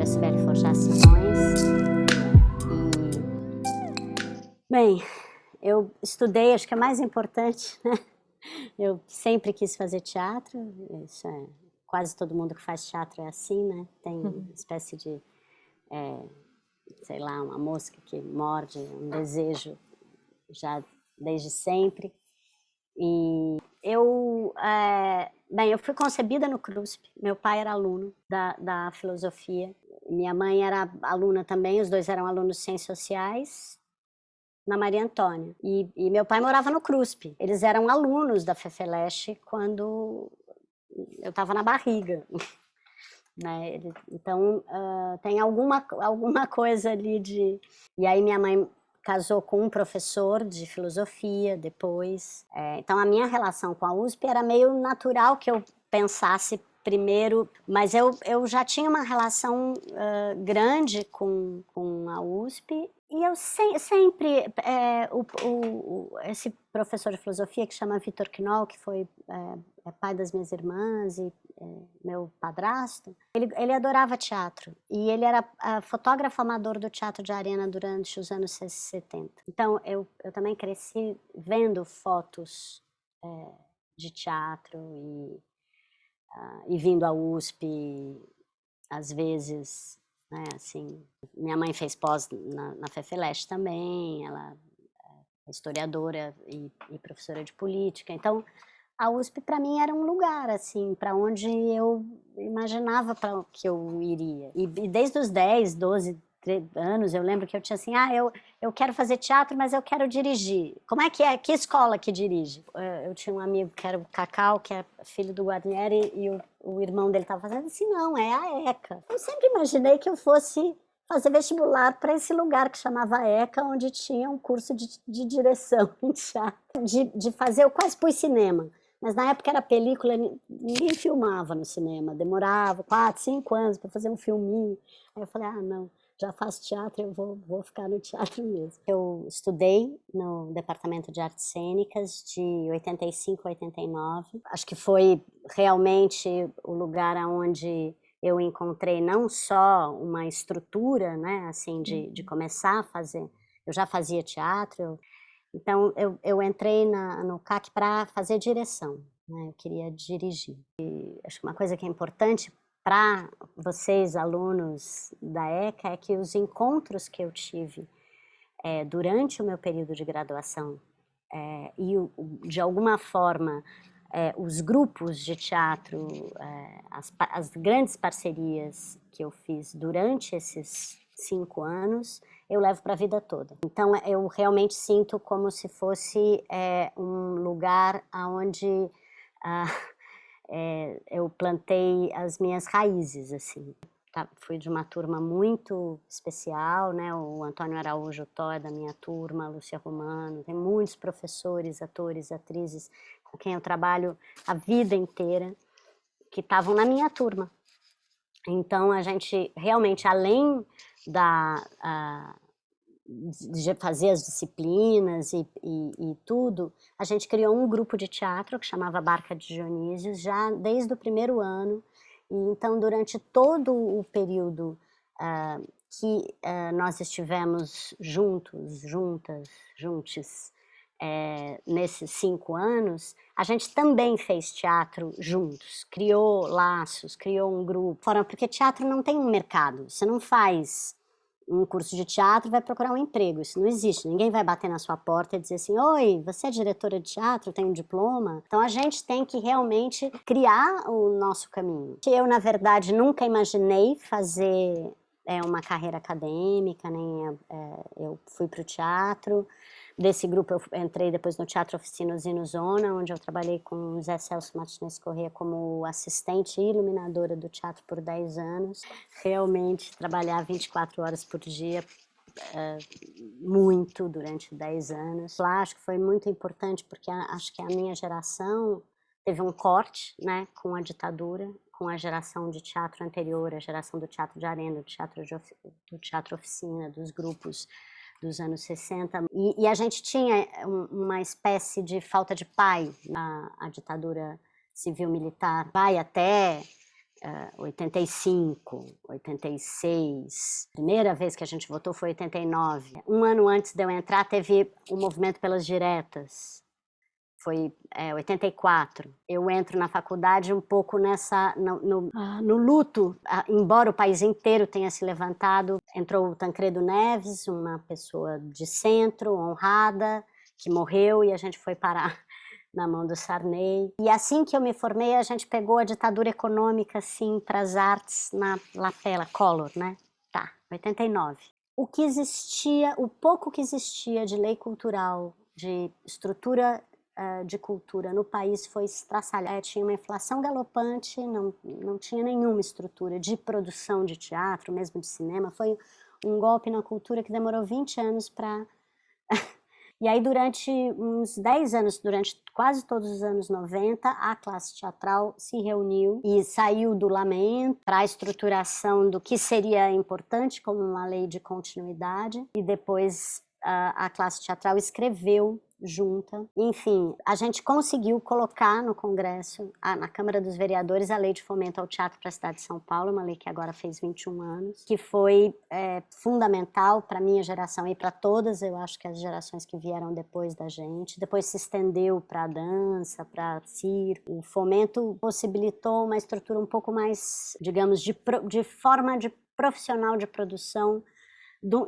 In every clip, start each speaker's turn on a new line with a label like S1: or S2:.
S1: é Cibele Forjá Simões bem, eu estudei, acho que é mais importante, né? Eu sempre quis fazer teatro, isso é, quase todo mundo que faz teatro é assim, né? Tem uma espécie de, sei lá, uma mosca que morde, um desejo já desde sempre. E eu, bem, eu fui concebida no CRUSP, meu pai era aluno da filosofia, minha mãe era aluna também, os dois eram alunos de ciências sociais, na Maria Antônia. E meu pai morava no CRUSP, eles eram alunos da FEFELESH quando eu estava na barriga. Né? Então, tem alguma coisa ali de... E aí minha mãe casou com um professor de filosofia depois. Então, a minha relação com a USP era meio natural que eu pensasse primeiro, mas eu já tinha uma relação grande com a USP, e eu sempre, esse professor de filosofia que chama Vitor Knoll, que foi pai das minhas irmãs e meu padrasto, ele adorava teatro, e ele era fotógrafo amador do Teatro de Arena durante os anos 70. Então, eu também cresci vendo fotos de teatro e vindo à USP, às vezes, né, assim, minha mãe fez pós na FEFELESH também, ela é historiadora e professora de política, então a USP para mim era um lugar, assim, para onde eu imaginava que eu iria. E desde os 10, 12 anos, eu lembro que eu tinha assim, eu quero fazer teatro, mas eu quero dirigir. Como é? Que escola que dirige? Eu tinha um amigo que era o Cacau, que é filho do Guarnieri, e o irmão dele estava fazendo assim, não, é a ECA. Eu sempre imaginei que eu fosse fazer vestibular para esse lugar que chamava ECA, onde tinha um curso de direção em teatro, de fazer, eu quase pus cinema. Mas na época era película, ninguém filmava no cinema, demorava 4, 5 anos para fazer um filminho. Aí eu falei, não, já faço teatro, eu vou ficar no teatro mesmo. Eu estudei no Departamento de Artes Cênicas de 85 a 89. Acho que foi realmente o lugar onde eu encontrei não só uma estrutura, né, assim, de começar a fazer. Eu já fazia teatro, então eu entrei no CAC para fazer direção, né? Eu queria dirigir. E acho que uma coisa que é importante para vocês, alunos da ECA, é que os encontros que eu tive durante o meu período de graduação e, de alguma forma, os grupos de teatro, as grandes parcerias que eu fiz durante esses 5 anos, eu levo para a vida toda. Então, eu realmente sinto como se fosse um lugar onde eu plantei as minhas raízes, assim. Fui de uma turma muito especial, né? O Antônio Araújo Tó é da minha turma, a Lúcia Romano, tem muitos professores, atores, atrizes com quem eu trabalho a vida inteira, que estavam na minha turma. Então, a gente realmente, além de fazer as disciplinas e tudo, a gente criou um grupo de teatro que chamava Barca de Dionísios, já desde o primeiro ano. E então, durante todo o período que nós estivemos juntos, juntos, nesses 5 anos, a gente também fez teatro juntos, criou laços, criou um grupo. Porque teatro não tem um mercado, você não faz um curso de teatro, vai procurar um emprego, isso não existe, ninguém vai bater na sua porta e dizer assim, oi, você é diretora de teatro, tem um diploma? Então a gente tem que realmente criar o nosso caminho. Eu, na verdade, nunca imaginei fazer uma carreira acadêmica, nem eu fui para o teatro. Desse grupo eu entrei depois no Teatro Oficina Usina Zona, onde eu trabalhei com o Zé Celso Martins Corrêa como assistente e iluminadora do teatro por 10 anos. Realmente trabalhar 24 horas por dia, muito, durante 10 anos. Lá acho que foi muito importante porque acho que a minha geração teve um corte, né, com a ditadura, com a geração de teatro anterior, a geração do Teatro de Arena, do Teatro Oficina, dos grupos dos anos 60, e a gente tinha uma espécie de falta de pai. A ditadura civil-militar vai até 85, 86. A primeira vez que a gente votou foi 89. Um ano antes de eu entrar, teve o movimento pelas diretas. Foi 84. Eu entro na faculdade um pouco no luto, embora o país inteiro tenha se levantado. Entrou o Tancredo Neves, uma pessoa de centro, honrada, que morreu, e a gente foi parar na mão do Sarney. E assim que eu me formei, a gente pegou a ditadura econômica, assim, para as artes na lapela, Collor, né? Tá, 89. O que existia, o pouco que existia de lei cultural, de estrutura de cultura no país foi estraçalhado. Tinha uma inflação galopante, não tinha nenhuma estrutura de produção de teatro, mesmo de cinema. Foi um golpe na cultura que demorou 20 anos para... E aí, durante uns 10 anos, durante quase todos os anos 90, a classe teatral se reuniu e saiu do lamento para a estruturação do que seria importante como uma lei de continuidade, e depois a classe teatral escreveu junta. Enfim, a gente conseguiu colocar no Congresso, na Câmara dos Vereadores, a Lei de Fomento ao Teatro para a cidade de São Paulo, uma lei que agora fez 21 anos, que foi fundamental para a minha geração e para todas, eu acho que as gerações que vieram depois da gente. Depois se estendeu para a dança, para circo. O fomento possibilitou uma estrutura um pouco mais, digamos, de forma de profissional de produção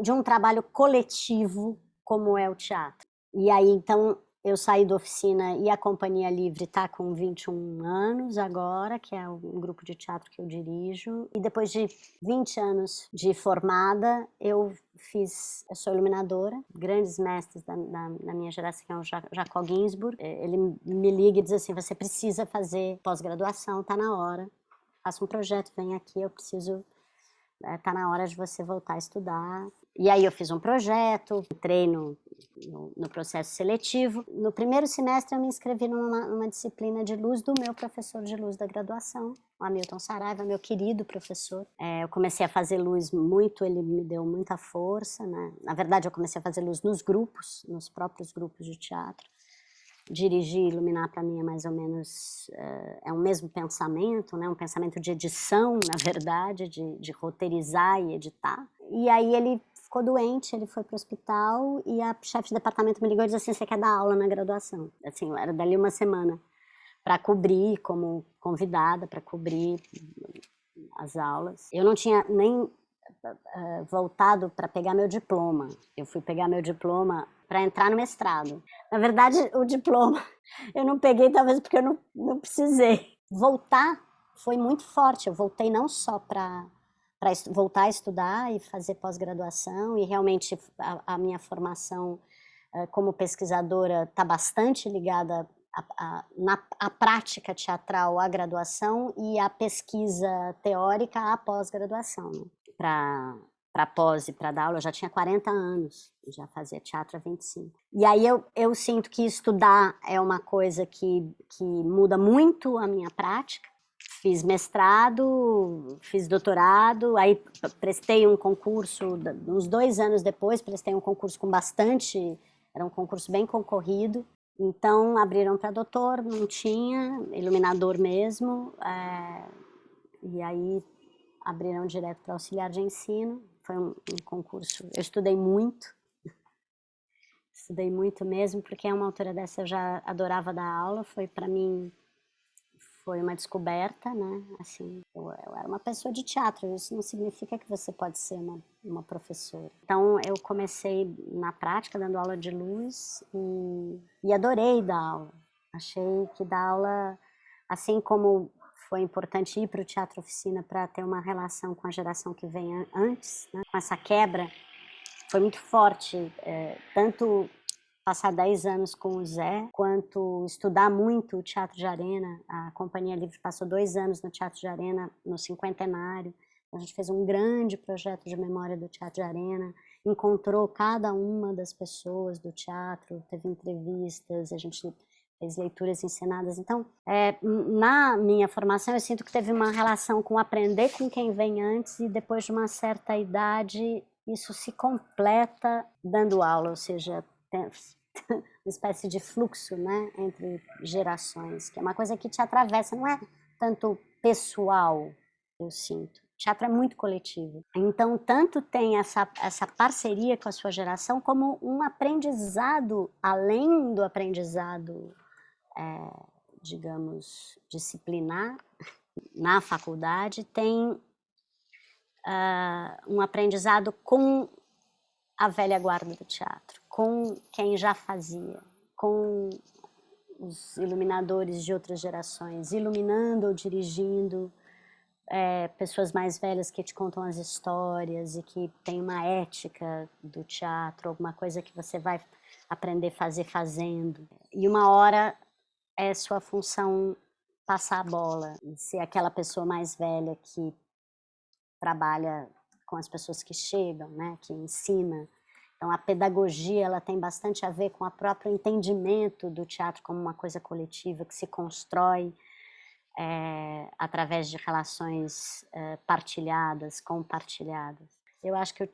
S1: de um trabalho coletivo como é o teatro. E aí, então, eu saí da oficina e a Companhia Livre está com 21 anos agora, que é um grupo de teatro que eu dirijo. E depois de 20 anos de formada, eu sou iluminadora. Grandes mestres da minha geração, o Jacob Ginsburg, ele me liga e diz assim: você precisa fazer pós-graduação, está na hora. Faça um projeto, vem aqui, eu preciso... Está na hora de você voltar a estudar. E aí eu fiz um projeto, entrei no processo seletivo. No primeiro semestre eu me inscrevi numa disciplina de luz do meu professor de luz da graduação, o Hamilton Saraiva, meu querido professor. Eu comecei a fazer luz muito, ele me deu muita força, né? Na verdade, eu comecei a fazer luz nos grupos, nos próprios grupos de teatro. Dirigir e iluminar, para mim, é mais ou menos é um mesmo pensamento, né? Um pensamento de edição, na verdade, de roteirizar e editar. E aí ele ficou doente, ele foi para o hospital e a chefe de departamento me ligou e disse assim: você quer dar aula na graduação? Assim, era dali uma semana para cobrir, como convidada, para cobrir as aulas. Eu não tinha nem voltado para pegar meu diploma. Eu fui pegar meu diploma para entrar no mestrado. Na verdade, o diploma eu não peguei, talvez porque eu não precisei. Voltar foi muito forte. Eu voltei não só para voltar a estudar e fazer pós-graduação, e realmente a minha formação como pesquisadora está bastante ligada à prática teatral, à graduação, e à pesquisa teórica à pós-graduação, né? Para pós e para dar aula, eu já tinha 40 anos, já fazia teatro há 25. E aí eu sinto que estudar é uma coisa que muda muito a minha prática. Fiz mestrado, fiz doutorado, aí prestei um concurso, uns 2 anos depois, prestei um concurso com bastante, era um concurso bem concorrido. Então, abriram para doutor, não tinha, iluminador mesmo, e aí abriram direto para auxiliar de ensino. Foi um concurso, eu estudei muito mesmo, porque uma altura dessa eu já adorava dar aula, para mim foi uma descoberta, né? Assim, eu era uma pessoa de teatro, isso não significa que você pode ser uma professora. Então eu comecei na prática dando aula de luz e adorei dar aula. Achei que dar aula, assim como foi importante ir para o Teatro Oficina para ter uma relação com a geração que vem antes, né? Com essa quebra, foi muito forte, tanto passar 10 anos com o Zé, quanto estudar muito o Teatro de Arena. A Companhia Livre passou 2 anos no Teatro de Arena, no cinquentenário. A gente fez um grande projeto de memória do Teatro de Arena, encontrou cada uma das pessoas do teatro, teve entrevistas, a gente fez leituras encenadas. Então, na minha formação, eu sinto que teve uma relação com aprender com quem vem antes, e depois de uma certa idade, isso se completa dando aula, ou seja, tem uma espécie de fluxo, né, entre gerações, que é uma coisa que te atravessa, não é tanto pessoal, eu sinto. Teatro é muito coletivo. Então, tanto tem essa parceria com a sua geração, como um aprendizado, além do aprendizado, digamos, disciplinar, na faculdade, tem um aprendizado com a velha guarda do teatro, com quem já fazia, com os iluminadores de outras gerações, iluminando ou dirigindo, pessoas mais velhas que te contam as histórias e que tem uma ética do teatro, alguma coisa que você vai aprender a fazer fazendo. E uma hora é sua função passar a bola, ser aquela pessoa mais velha que trabalha com as pessoas que chegam, né, que ensina. Então, a pedagogia, ela tem bastante a ver com o próprio entendimento do teatro como uma coisa coletiva que se constrói através de relações partilhadas, compartilhadas. Eu acho que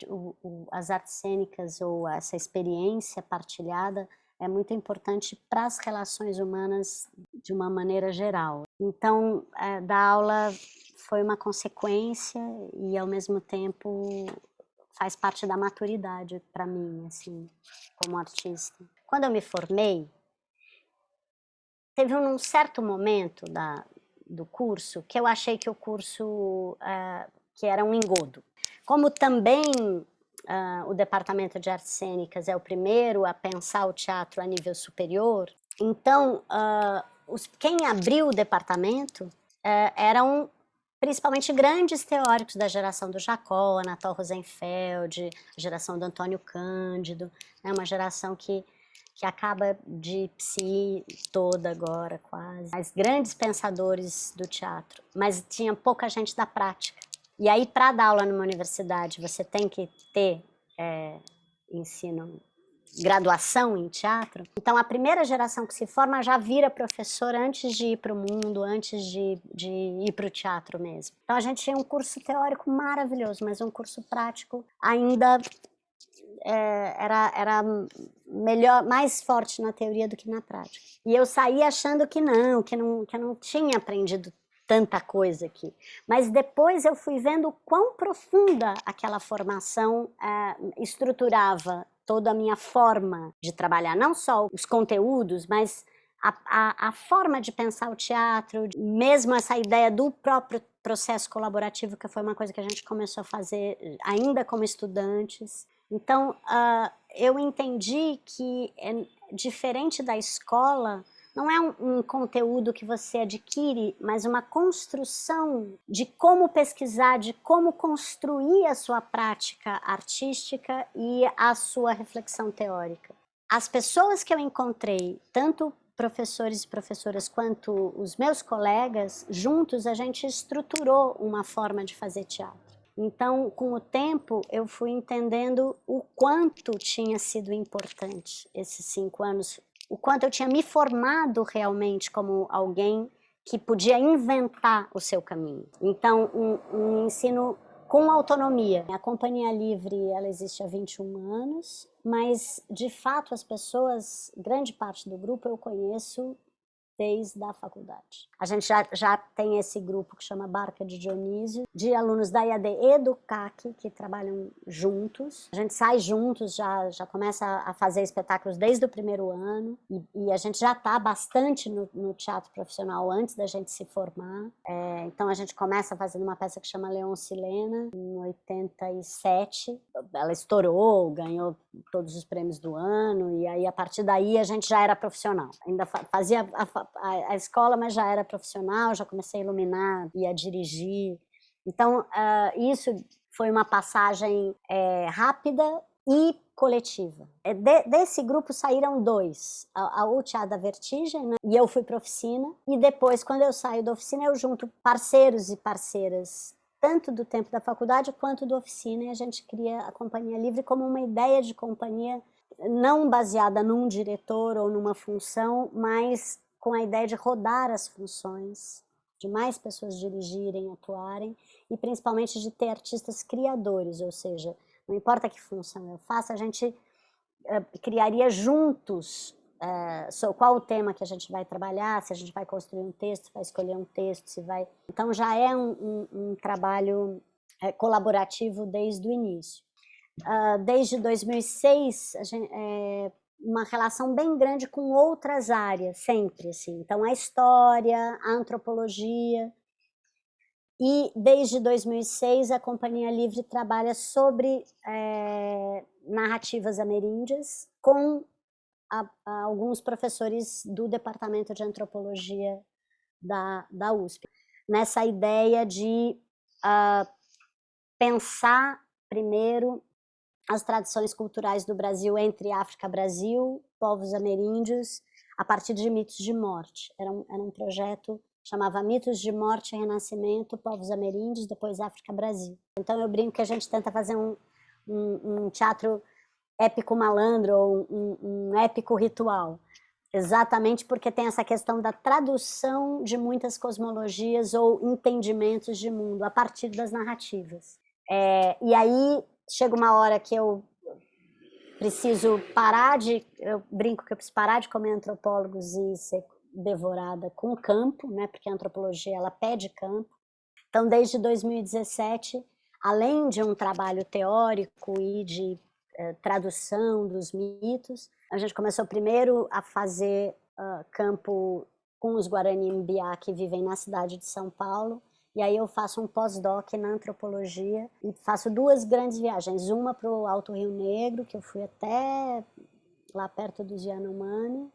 S1: as artes cênicas ou essa experiência partilhada é muito importante para as relações humanas de uma maneira geral. Então, dar aula foi uma consequência e, ao mesmo tempo, faz parte da maturidade para mim, assim, como artista. Quando eu me formei, teve um certo momento do curso que eu achei que o curso que era um engodo. Como também o Departamento de Artes Cênicas é o primeiro a pensar o teatro a nível superior, então quem abriu o departamento eram principalmente grandes teóricos da geração do Jacó, Anatol Rosenfeld, a geração do Antônio Cândido, né, uma geração que acaba de se ir toda agora, quase. Mas grandes pensadores do teatro, mas tinha pouca gente da prática. E aí, para dar aula numa universidade, você tem que ter ensino, graduação em teatro. Então, a primeira geração que se forma já vira professor antes de ir para o mundo, antes de ir para o teatro mesmo. Então, a gente tinha um curso teórico maravilhoso, mas um curso prático ainda era melhor, mais forte na teoria do que na prática. E eu saí achando que eu não tinha aprendido tanta coisa aqui. Mas depois eu fui vendo o quão profunda aquela formação estruturava toda a minha forma de trabalhar, não só os conteúdos, mas a forma de pensar o teatro, mesmo essa ideia do próprio processo colaborativo, que foi uma coisa que a gente começou a fazer ainda como estudantes. Então, eu entendi que, diferente da escola, não é um conteúdo que você adquire, mas uma construção de como pesquisar, de como construir a sua prática artística e a sua reflexão teórica. As pessoas que eu encontrei, tanto professores e professoras quanto os meus colegas, juntos a gente estruturou uma forma de fazer teatro. Então, com o tempo, eu fui entendendo o quanto tinha sido importante esses 5 anos, o quanto eu tinha me formado realmente como alguém que podia inventar o seu caminho. Então, um ensino com autonomia. A Companhia Livre, ela existe há 21 anos, mas, de fato, as pessoas, grande parte do grupo eu conheço desde a faculdade. A gente já tem esse grupo que chama Barca de Dionísio, de alunos da IAD e do CAC, que trabalham juntos. A gente sai juntos, já começa a fazer espetáculos desde o primeiro ano, e a gente já está bastante no teatro profissional antes da gente se formar. Então a gente começa fazendo uma peça que chama Leôncio e Helena, em 87. Ela estourou, ganhou todos os prêmios do ano, e aí a partir daí a gente já era profissional. Ainda fazia a escola, mas já era profissional, já comecei a iluminar e a dirigir. Então, isso foi uma passagem rápida e coletiva. Desse grupo saíram 2, o Teatro da Vertigem, né? E eu fui para a oficina, e depois, quando eu saio da oficina, eu junto parceiros e parceiras, tanto do tempo da faculdade quanto da oficina, e a gente cria a Companhia Livre como uma ideia de companhia não baseada num diretor ou numa função, mas com a ideia de rodar as funções, de mais pessoas dirigirem, atuarem, e principalmente de ter artistas criadores, ou seja, não importa que função eu faça, a gente criaria juntos qual o tema que a gente vai trabalhar, se a gente vai construir um texto, vai escolher um texto, se vai... Então já é um trabalho colaborativo desde o início. Desde 2006, uma relação bem grande com outras áreas, sempre, assim. Então, a história, a antropologia. E, desde 2006, a Companhia Livre trabalha sobre narrativas ameríndias com alguns professores do Departamento de Antropologia da USP. Nessa ideia de pensar, primeiro, as tradições culturais do Brasil entre África e Brasil, povos ameríndios, a partir de mitos de morte. Era um projeto que chamava Mitos de Morte e Renascimento, povos ameríndios, depois África e Brasil. Então eu brinco que a gente tenta fazer um teatro épico malandro, ou um épico ritual, exatamente porque tem essa questão da tradução de muitas cosmologias ou entendimentos de mundo a partir das narrativas. E aí chega uma hora que eu preciso eu brinco que eu preciso parar de comer antropólogos e ser devorada com o campo, né, porque a antropologia ela pede campo. Então, desde 2017, além de um trabalho teórico e de tradução dos mitos, a gente começou primeiro a fazer campo com os Guarani Mbiá que vivem na cidade de São Paulo. E aí eu faço um pós-doc na antropologia e faço 2 grandes viagens. Uma para o Alto Rio Negro, que eu fui até lá perto do Yanomami,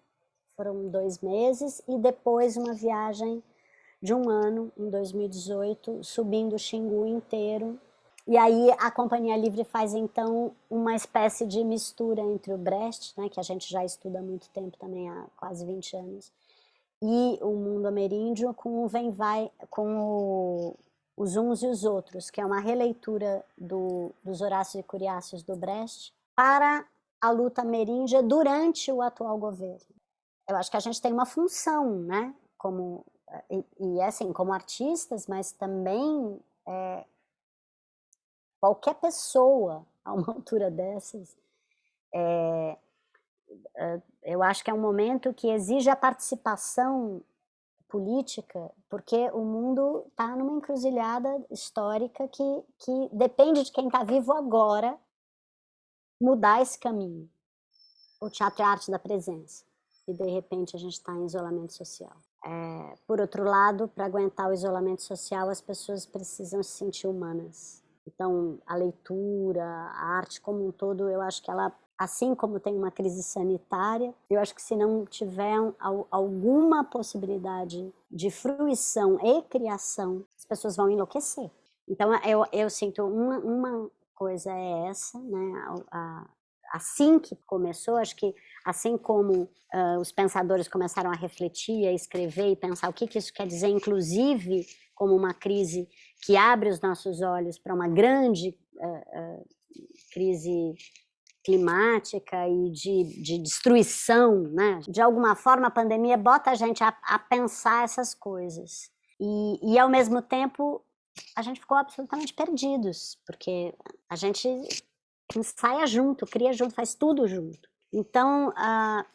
S1: foram 2 meses, e depois uma viagem de 1 ano, em 2018, subindo o Xingu inteiro. E aí a Companhia Livre faz, então, uma espécie de mistura entre o Brecht, né, que a gente já estuda há muito tempo também, há quase 20 anos, e o mundo ameríndio com o Vem Vai, com os Uns e os Outros, que é uma releitura dos Horácios e Curiáceos do Brecht para a luta ameríndia durante o atual governo. Eu acho que a gente tem uma função, né, assim, como artistas, mas também qualquer pessoa a uma altura dessas, eu acho que é um momento que exige a participação política, porque o mundo está numa encruzilhada histórica que depende de quem está vivo agora mudar esse caminho. O teatro é a arte da presença, e de repente a gente está em isolamento social. Por outro lado, para aguentar o isolamento social, as pessoas precisam se sentir humanas. Então, a leitura, a arte como um todo, eu acho que ela, assim como tem uma crise sanitária, eu acho que se não tiver alguma possibilidade de fruição e criação, as pessoas vão enlouquecer. Então, eu sinto uma coisa é essa, né? Assim que começou, acho que assim como os pensadores começaram a refletir, a escrever e pensar o que isso quer dizer, inclusive como uma crise que abre os nossos olhos para uma grande crise climática e de destruição, né? De alguma forma, a pandemia bota a gente a pensar essas coisas. E, ao mesmo tempo, a gente ficou absolutamente perdidos, porque a gente ensaia junto, cria junto, faz tudo junto. Então,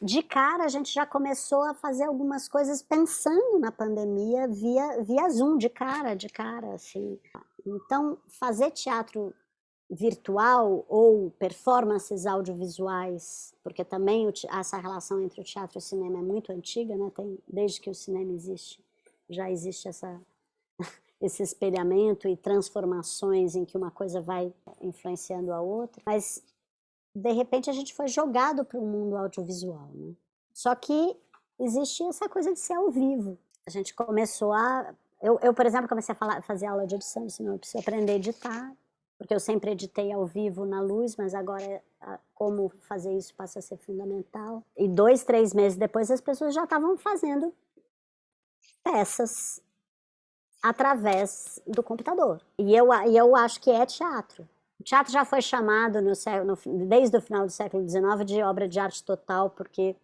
S1: de cara, a gente já começou a fazer algumas coisas pensando na pandemia via Zoom, de cara, assim. Então, fazer teatro virtual ou performances audiovisuais, porque também essa relação entre o teatro e o cinema é muito antiga, né? Desde que o cinema existe, já existe esse espelhamento e transformações em que uma coisa vai influenciando a outra, mas de repente a gente foi jogado para o mundo audiovisual, né? Só que existia essa coisa de ser ao vivo. A gente começou eu, por exemplo, comecei a fazer aula de edição, assim, eu preciso aprender a editar, porque eu sempre editei ao vivo na luz, mas agora como fazer isso passa a ser fundamental. E 2, 3 meses depois as pessoas já estavam fazendo peças através do computador. E eu acho que é teatro. O teatro já foi chamado desde o final do século XIX de obra de arte total, porque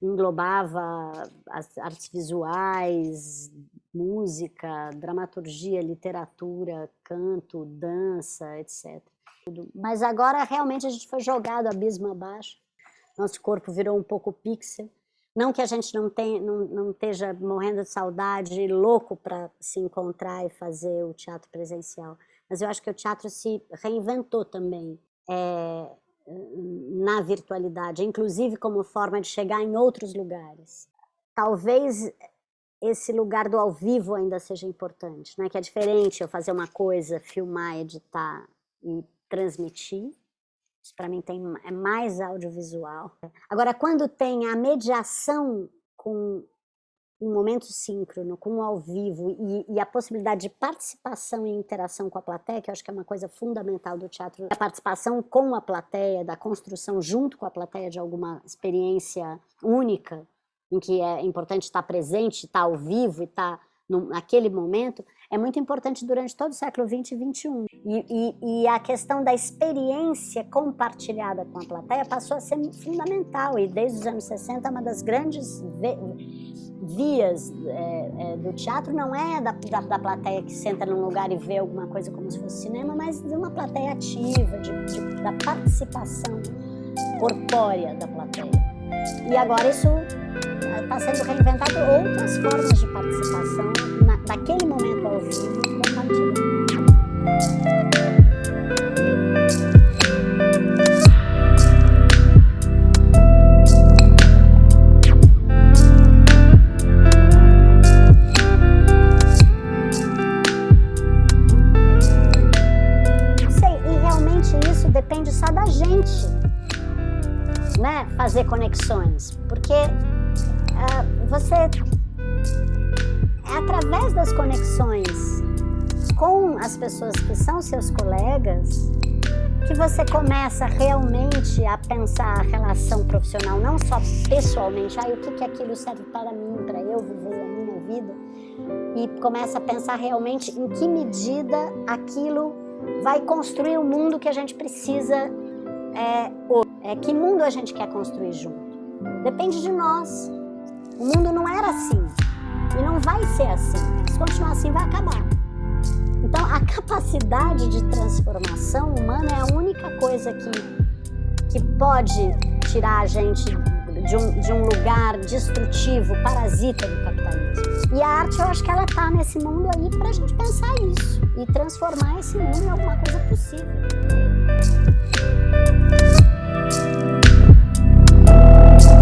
S1: englobava as artes visuais, música, dramaturgia, literatura, canto, dança, etc. Mas agora realmente a gente foi jogado abismo abaixo Nosso corpo virou um pouco pixel. Não que a gente não esteja morrendo de saudade, louco para se encontrar e fazer o teatro presencial. Mas eu acho que o teatro se reinventou também na virtualidade, inclusive como forma de chegar em outros lugares. Talvez esse lugar do ao vivo ainda seja importante, né? Que é diferente eu fazer uma coisa, filmar, editar e transmitir. Isso para mim é mais audiovisual. Agora, quando tem a mediação com um momento síncrono, com o ao vivo e a possibilidade de participação e interação com a plateia, que eu acho que é uma coisa fundamental do teatro, a participação com a plateia, da construção junto com a plateia de alguma experiência única, em que é importante estar presente, estar ao vivo e estar naquele momento, é muito importante durante todo o século XX e XXI. E a questão da experiência compartilhada com a plateia passou a ser fundamental, e desde os anos 60 uma das grandes vias do teatro não é da plateia que senta num lugar e vê alguma coisa como se fosse cinema, mas de uma plateia ativa, da participação corpórea da plateia. E agora isso está sendo reinventado, outras formas de participação naquele momento ao vivo compartilhado. Não sei, e realmente isso depende só da gente, né? Fazer conexões, porque é através das conexões com as pessoas que são seus colegas que você começa realmente a pensar a relação profissional, não só pessoalmente, o que aquilo serve para mim, para eu viver a minha vida, e começa a pensar realmente em que medida aquilo vai construir o mundo que a gente precisa hoje. Que mundo a gente quer construir junto? Depende de nós. O mundo não era assim e não vai ser assim. Se continuar assim, vai acabar. Então, a capacidade de transformação humana é a única coisa que pode tirar a gente de um lugar destrutivo, parasita do capitalismo. E a arte, eu acho que ela está nesse mundo aí para a gente pensar isso e transformar esse mundo em alguma coisa possível.